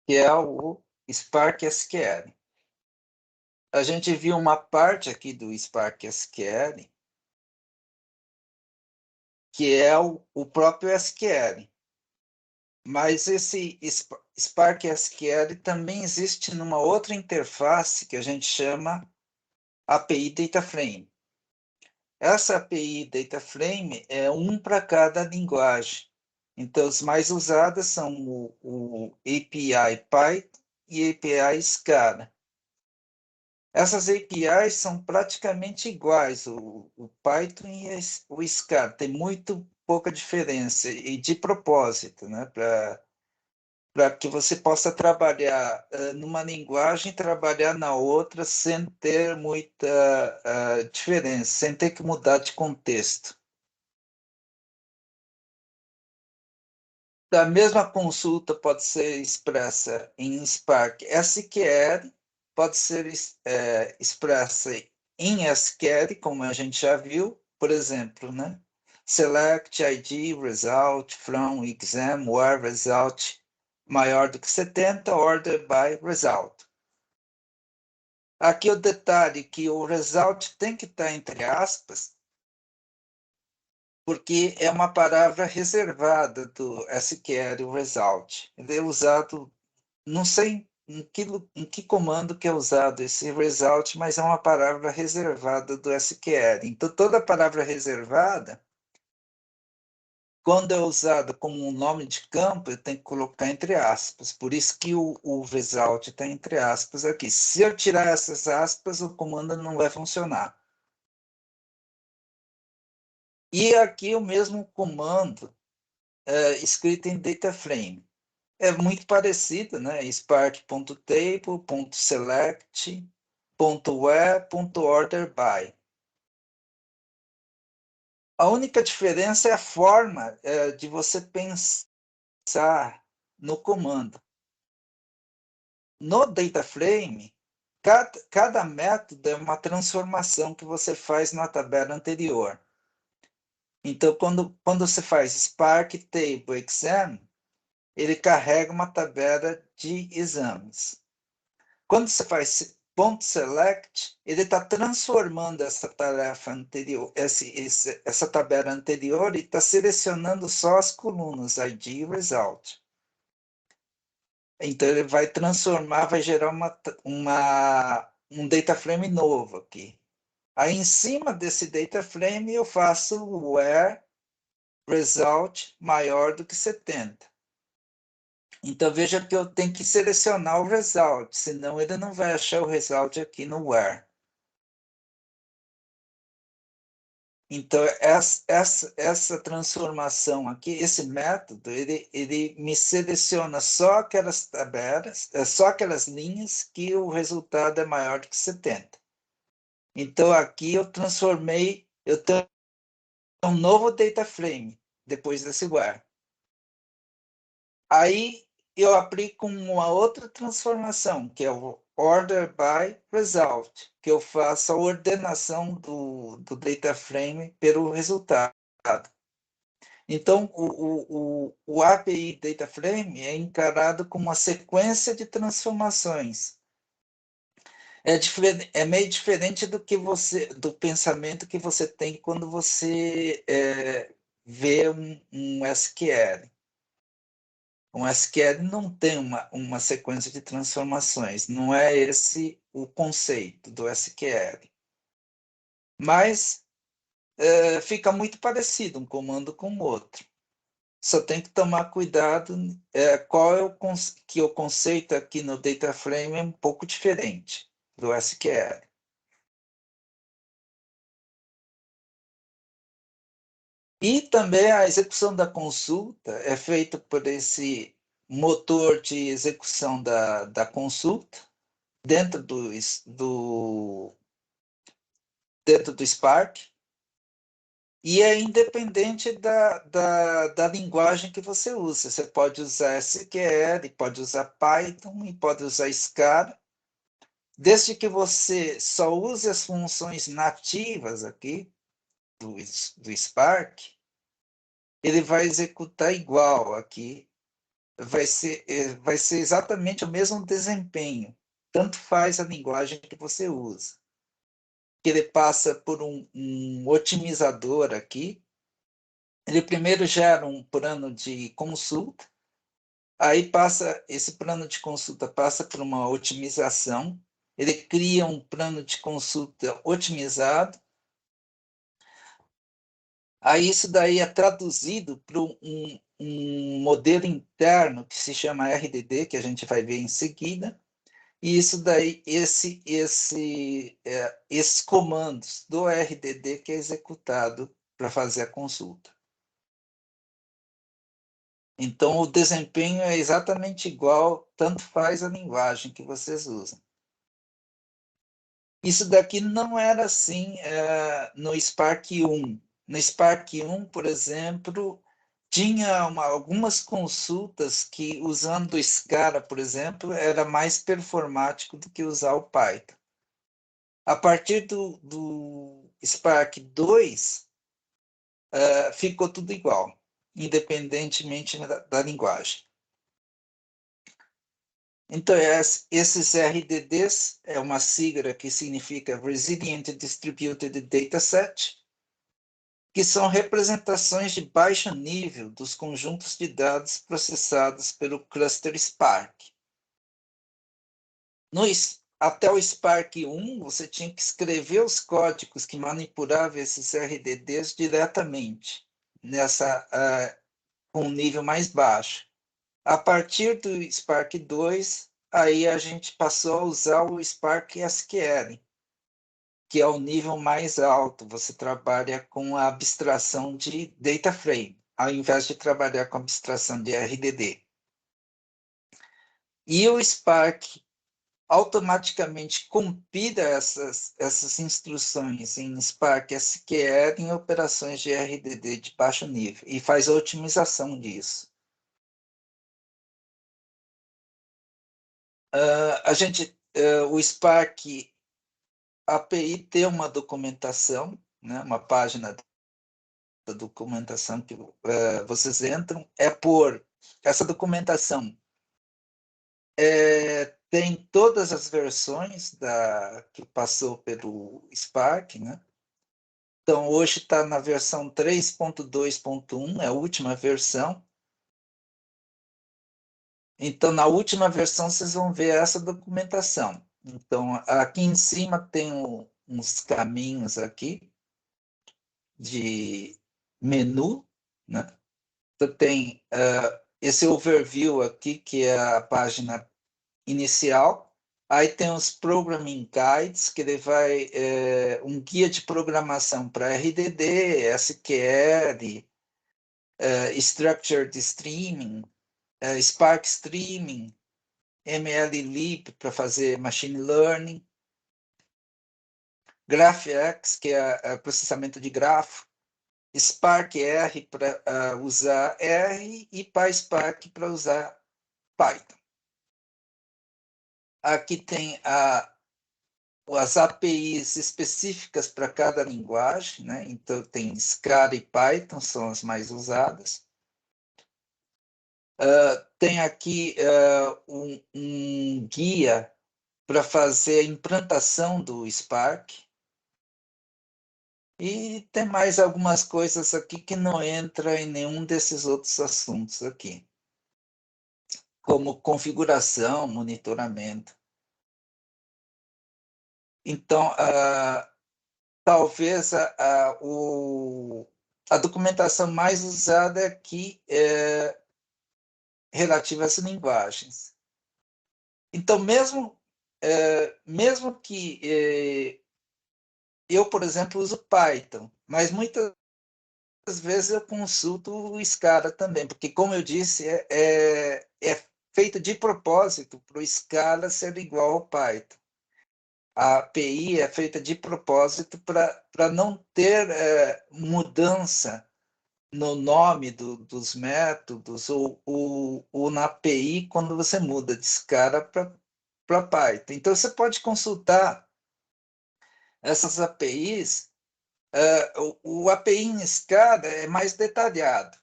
que é o Spark SQL. A gente viu uma parte aqui do Spark SQL, que é o próprio SQL. Mas esse Spark SQL também existe numa outra interface que a gente chama API DataFrame. Essa API DataFrame é um para cada linguagem. Então, as mais usadas são o API Python e API Scala. Essas APIs são praticamente iguais, o Python e o Scala, tem muito pouca diferença, e de propósito, né? Para que você possa trabalhar numa linguagem e trabalhar na outra sem ter muita diferença, sem ter que mudar de contexto. A mesma consulta pode ser expressa em Spark SQL, pode ser expressa em SQL, como a gente já viu, por exemplo, né? Select ID result from exam where result maior do que 70, order by result. Aqui o detalhe que o result tem que estar entre aspas, porque é uma palavra reservada do SQL, o result. Ele é usado, não sei em que comando que é usado esse result, mas é uma palavra reservada do SQL. Então, toda palavra reservada, quando é usada como um nome de campo, eu tenho que colocar entre aspas. Por isso que o result está entre aspas aqui. Se eu tirar essas aspas, o comando não vai funcionar. E aqui o mesmo comando escrito em data frame. É muito parecido, né? Spark.table.select.where.orderby. A única diferença é a forma de você pensar no comando. No data frame, cada método é uma transformação que você faz na tabela anterior. Então, quando você faz Spark Table Exam, ele carrega uma tabela de exames. Quando você faz ponto select, ele está transformando essa tarefa anterior, essa tabela anterior e está selecionando só as colunas ID e result. Então ele vai transformar, vai gerar um data frame novo aqui. Aí em cima desse data frame eu faço o where result maior do que 70. Então veja que eu tenho que selecionar o result, senão ele não vai achar o result aqui no where. Então essa transformação aqui, esse método, ele me seleciona só aquelas tabelas, só aquelas linhas que o resultado é maior do que 70. Então aqui eu tenho um novo data frame depois desse where. Aí eu aplico uma outra transformação, que é o order by result, que eu faço a ordenação do data frame pelo resultado. Então, o API Data Frame é encarado como uma sequência de transformações. É meio diferente do pensamento que você tem quando você vê um SQL. Um SQL não tem uma sequência de transformações, não é esse o conceito do SQL. Mas fica muito parecido um comando com o outro. Só tem que tomar cuidado qual é o conceito aqui no data frame é um pouco diferente do SQL. E também a execução da consulta é feita por esse motor de execução da consulta dentro dentro do Spark, e é independente da linguagem que você usa. Você pode usar SQL, pode usar Python e pode usar Scala, desde que você só use as funções nativas aqui do Spark, ele vai executar igual aqui vai ser exatamente o mesmo desempenho. Tanto faz a linguagem que você usa. Que ele passa por um otimizador aqui. Ele primeiro gera um plano de consulta, aí passa esse plano de consulta passa por uma otimização. Ele cria um plano de consulta otimizado. Aí isso daí é traduzido para um modelo interno que se chama RDD, que a gente vai ver em seguida. E isso daí, esses comandos do RDD que é executado para fazer a consulta. Então, o desempenho é exatamente igual, tanto faz a linguagem que vocês usam. Isso daqui não era assim no Spark 1. No Spark 1, por exemplo, tinha algumas consultas que, usando o Scala, por exemplo, era mais performático do que usar o Python. A partir do Spark 2, ficou tudo igual, independentemente da linguagem. Então, esses RDDs é uma sigla que significa Resilient Distributed Dataset, que são representações de baixo nível dos conjuntos de dados processados pelo cluster Spark. Até o Spark 1, você tinha que escrever os códigos que manipulavam esses RDDs diretamente, com um nível mais baixo. A partir do Spark 2, aí a gente passou a usar o Spark SQL, que é o nível mais alto. Você trabalha com a abstração de data frame, ao invés de trabalhar com a abstração de RDD. E o Spark automaticamente compila essas instruções em Spark SQL em operações de RDD de baixo nível e faz a otimização disso. O Spark API tem uma documentação, né, uma página da documentação que vocês entram, essa documentação tem todas as versões que passou pelo Spark, né? Então, hoje está na versão 3.2.1, é a última versão. Então, na última versão, vocês vão ver essa documentação. Então, aqui em cima tem uns caminhos aqui de menu, né? Então, tem esse overview aqui, que é a página inicial. Aí tem os Programming Guides, que ele vai um guia de programação para RDD, SQL, Structured Streaming, Spark Streaming, MLlib para fazer Machine Learning, GraphX, que é processamento de grafo, Spark R para usar R e PySpark para usar Python. Aqui tem as APIs específicas para cada linguagem, né? Então tem Scala e Python, são as mais usadas. Tem aqui um guia para fazer a implantação do Spark. E tem mais algumas coisas aqui que não entram em nenhum desses outros assuntos aqui, como configuração, monitoramento. Então, talvez a documentação mais usada aqui é relativa às linguagens. Então, mesmo que eu, por exemplo, uso Python, mas muitas vezes eu consulto o Scala também, porque, como eu disse, é feito de propósito para o Scala ser igual ao Python. A API é feita de propósito para não ter mudança no nome dos métodos ou na API quando você muda de Scala para Python. Então, você pode consultar essas APIs. O API em Scala é mais detalhado.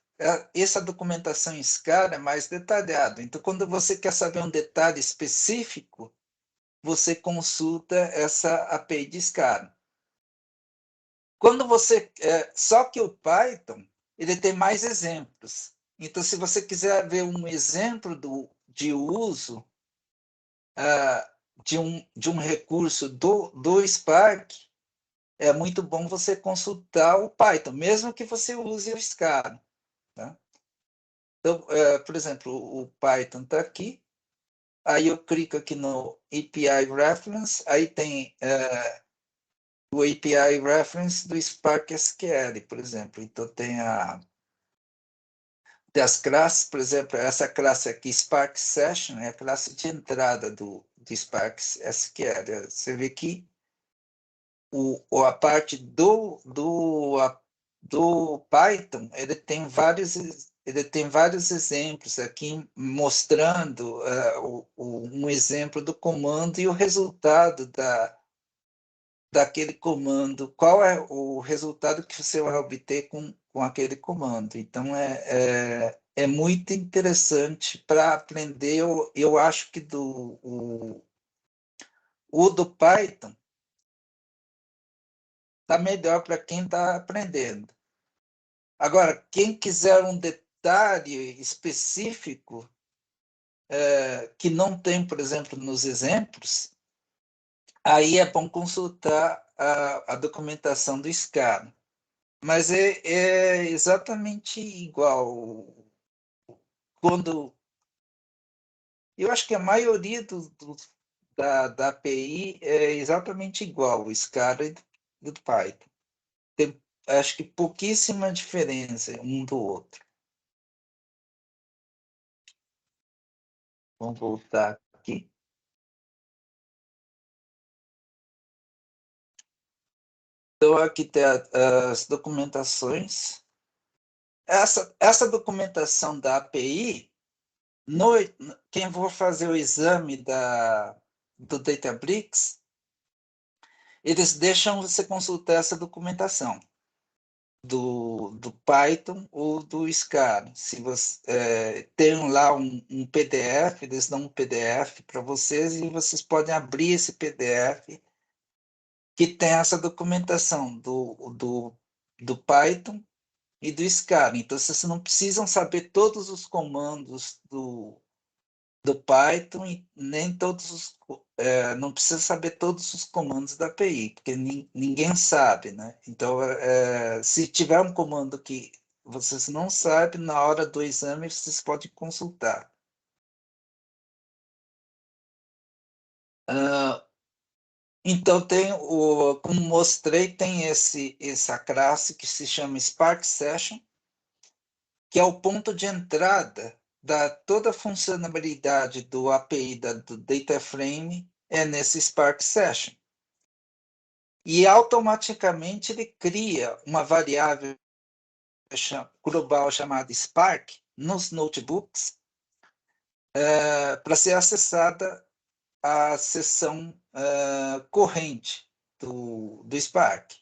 essa documentação em SCAR é mais detalhada. Então, quando você quer saber um detalhe específico, você consulta essa API de SCAR. Quando você, só que o Python, ele tem mais exemplos. Então, se você quiser ver um exemplo de uso de um recurso do Spark, é muito bom você consultar o Python, mesmo que você use o SCAR. Tá? Então, por exemplo, o Python está aqui, aí eu clico aqui no API Reference, aí tem o API Reference do Spark SQL, por exemplo. Então, tem as classes, por exemplo, essa classe aqui, Spark Session, é a classe de entrada do Spark SQL. Você vê que a parte do Python, ele tem vários exemplos aqui mostrando um exemplo do comando e o resultado daquele comando, qual é o resultado que você vai obter com aquele comando. Então, é muito interessante para aprender. Eu acho que o do Python está melhor para quem está aprendendo. Agora, quem quiser um detalhe específico, que não tem, por exemplo, nos exemplos, aí é bom consultar a documentação do SCAR. Mas é exatamente igual. Quando eu acho que a maioria da API é exatamente igual, o SCAR e do Python. Tem, acho que pouquíssima diferença um do outro. Vamos voltar aqui. Então, aqui tem as documentações. Essa documentação da API, quem for fazer o exame do Databricks, eles deixam você consultar essa documentação do Python ou do SCAR. Se você tem lá um PDF, eles dão um PDF para vocês e vocês podem abrir esse PDF que tem essa documentação do Python e do SCAR. Então, vocês não precisam saber todos os comandos do Python e nem todos não precisa saber todos os comandos da API, porque ninguém sabe, né? Então, se tiver um comando que vocês não sabem, na hora do exame vocês podem consultar. Então, como mostrei, tem essa classe que se chama Spark Session, que é o ponto de entrada da toda a funcionalidade do API do Data Frame é nesse Spark Session. E automaticamente ele cria uma variável global chamada Spark nos notebooks para ser acessada a seção corrente do Spark.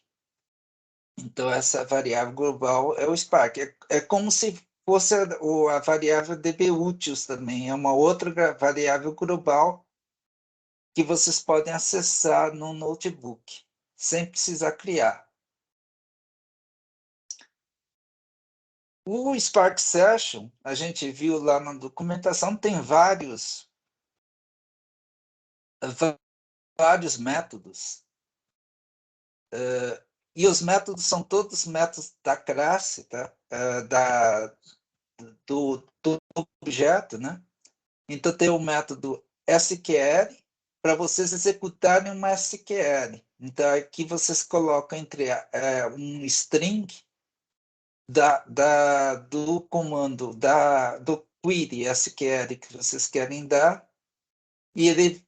Então, essa variável global é o Spark. É como se fosse a variável dbutils também. É uma outra variável global que vocês podem acessar no notebook, sem precisar criar. O Spark Session, a gente viu lá na documentação, tem vários métodos. E os métodos são todos métodos da classe, tá? Do objeto, né? Então, tem o método SQL para vocês executarem uma SQL. Então, aqui vocês colocam entre um string do comando do query SQL que vocês querem dar e ele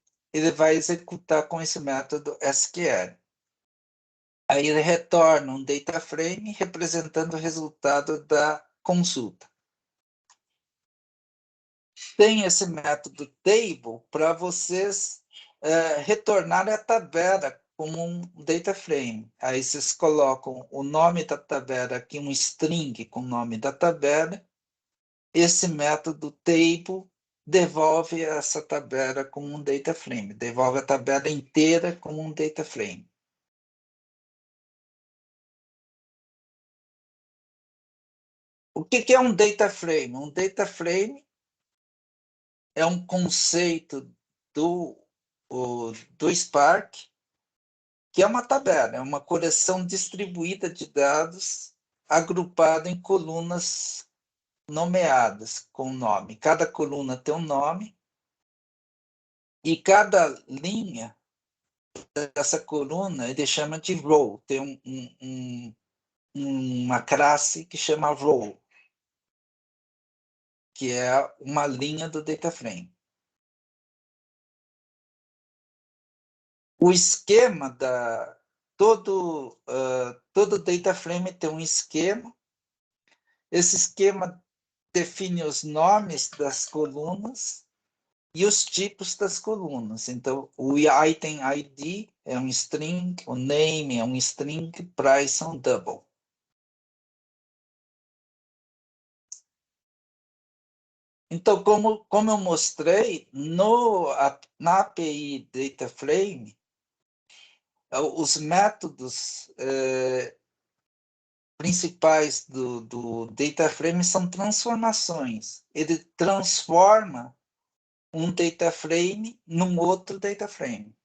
vai executar com esse método SQL. Aí ele retorna um data frame representando o resultado da consulta. Tem esse método table para vocês retornarem a tabela como um data frame. Aí vocês colocam o nome da tabela aqui, um string com o nome da tabela. Esse método table devolve essa tabela como um data frame, devolve a tabela inteira como um data frame. O que é um data frame? Um data frame é um conceito do Spark, que é uma tabela, é uma coleção distribuída de dados agrupada em colunas nomeadas com nome. Cada coluna tem um nome e cada linha dessa coluna ele chama de row. Tem uma classe que chama row, que é uma linha do data frame. O esquema da todo data frame tem um esquema. Esse esquema define os nomes das colunas e os tipos das colunas. Então, o item ID é um string, o name é um string, price é um double. Então, como eu mostrei, na API DataFrame, os métodos principais do DataFrame são transformações. Ele transforma um DataFrame num outro DataFrame.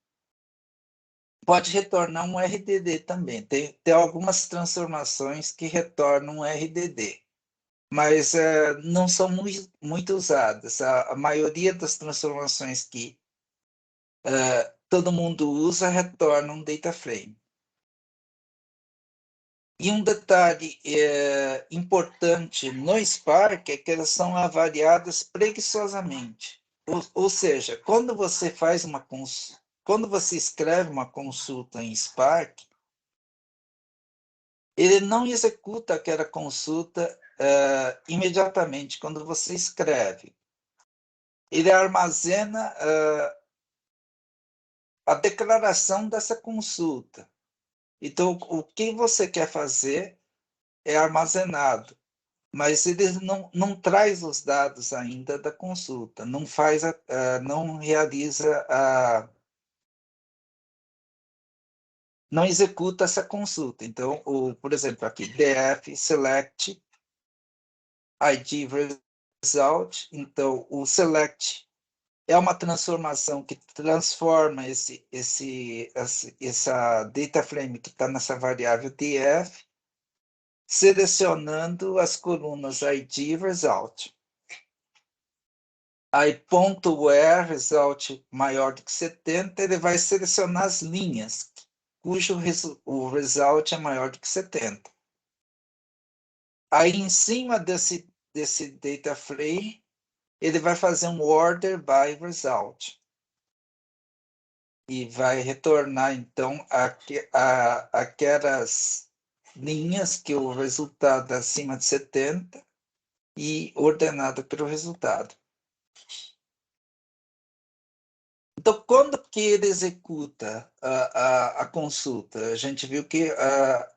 Pode retornar um RDD também. Tem algumas transformações que retornam um RDD, mas não são muito usadas. A maioria das transformações que todo mundo usa retorna um data frame. E um detalhe importante no Spark é que elas são avaliadas preguiçosamente. Ou seja, quando você faz quando você escreve uma consulta em Spark, ele não executa aquela consulta imediatamente quando você escreve. Ele armazena a declaração dessa consulta. Então, o que você quer fazer é armazenado, mas ele não traz os dados ainda da consulta, não realiza não executa essa consulta. Então, por exemplo, aqui, df select id result. Então, o select é uma transformação que transforma essa data frame que está nessa variável df, selecionando as colunas id result. Aí, ponto .where result maior do que 70, ele vai selecionar as linhas cujo o result é maior do que 70. Aí, em cima desse data frame, ele vai fazer um order by result. E vai retornar, então, aquelas linhas que o resultado é acima de 70 e ordenado pelo resultado. Então, quando que ele executa a consulta? A gente viu que a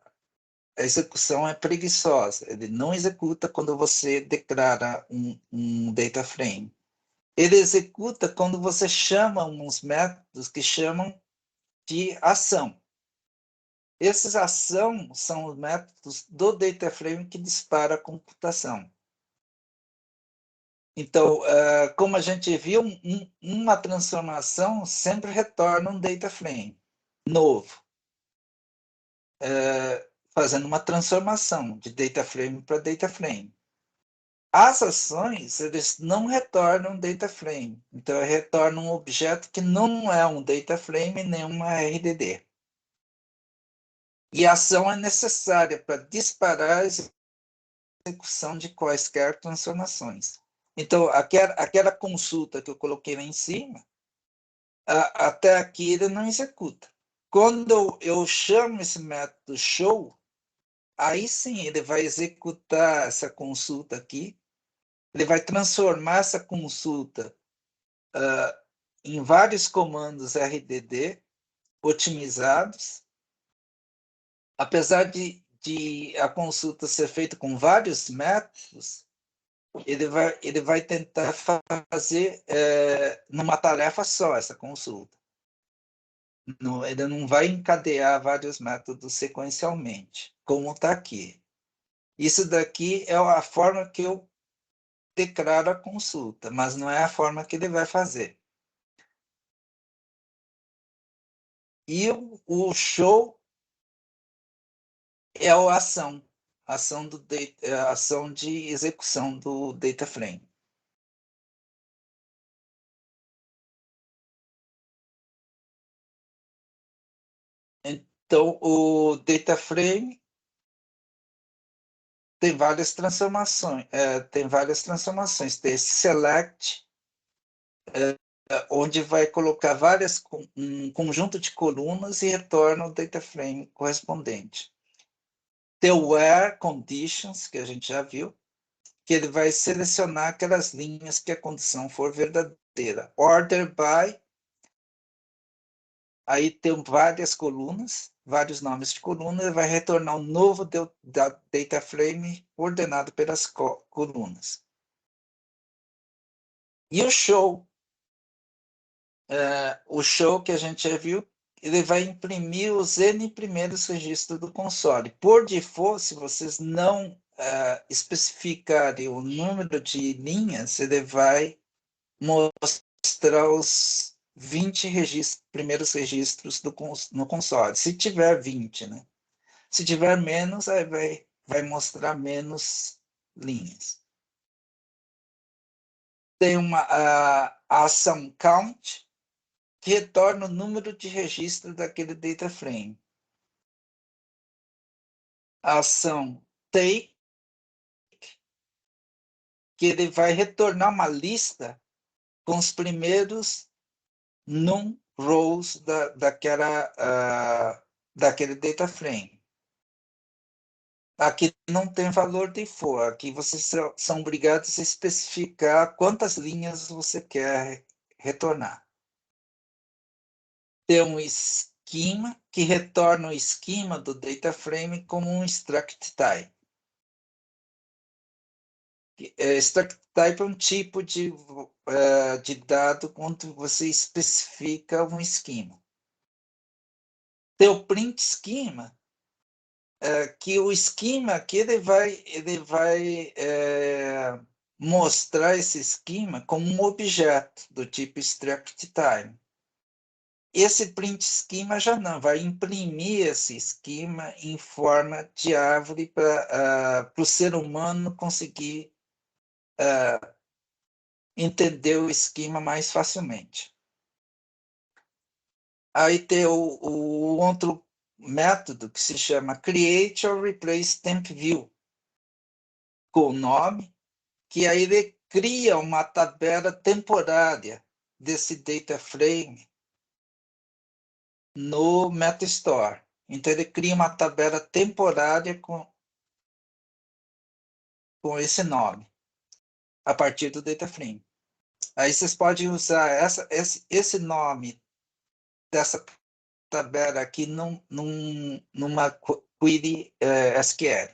execução é preguiçosa. Ele não executa quando você declara um data frame. Ele executa quando você chama uns métodos que chamam de ação. Esses ação são os métodos do data frame que dispara a computação. Então, como a gente viu, uma transformação sempre retorna um data frame novo, fazendo uma transformação de data frame para data frame. As ações, eles não retornam data frame, então retornam um objeto que não é um data frame nem uma RDD. E a ação é necessária para disparar a execução de quaisquer transformações. Então, aquela consulta que eu coloquei lá em cima, até aqui ele não executa. Quando eu chamo esse método show, aí sim ele vai executar essa consulta aqui, ele vai transformar essa consulta em vários comandos RDD, otimizados. Apesar de a consulta ser feita com vários métodos, ele vai tentar fazer numa tarefa só essa consulta. Ele não vai encadear vários métodos sequencialmente, como está aqui. Isso daqui é a forma que eu declaro a consulta, mas não é a forma que ele vai fazer. E o show é a ação de execução do data frame. Então, o data frame tem várias transformações. Tem esse select, onde vai colocar um conjunto de colunas e retorna o data frame correspondente. Tem o where conditions, que a gente já viu, que ele vai selecionar aquelas linhas que a condição for verdadeira. Order by, aí tem várias colunas, vários nomes de coluna, ele vai retornar um novo data frame ordenado pelas colunas. E o show que a gente já viu, ele vai imprimir os N primeiros registros do console. Por default, se vocês não especificarem o número de linhas, ele vai mostrar os 20 primeiros registros no console. Se tiver 20, né? Se tiver menos, aí vai mostrar menos linhas. Tem a ação count, que retorna o número de registro daquele data frame. A ação take, que ele vai retornar uma lista com os primeiros num rows daquele data frame. Aqui não tem valor de for, aqui vocês são obrigados a especificar quantas linhas você quer retornar. Tem um esquema que retorna o esquema do data frame como um struct type. Struct type é um tipo de dado quando você especifica um esquema. Tem o print schema, que o esquema aqui ele vai mostrar esse esquema como um objeto do tipo struct type. Esse print schema já não, vai imprimir esse esquema em forma de árvore para o ser humano conseguir entender o esquema mais facilmente. Aí tem o outro método que se chama Create or Replace Temp View, com o nome, que aí ele cria uma tabela temporária desse data frame no MetaStore. Então, ele cria uma tabela temporária com esse nome, a partir do data frame. Aí vocês podem usar esse nome dessa tabela aqui numa query SQL.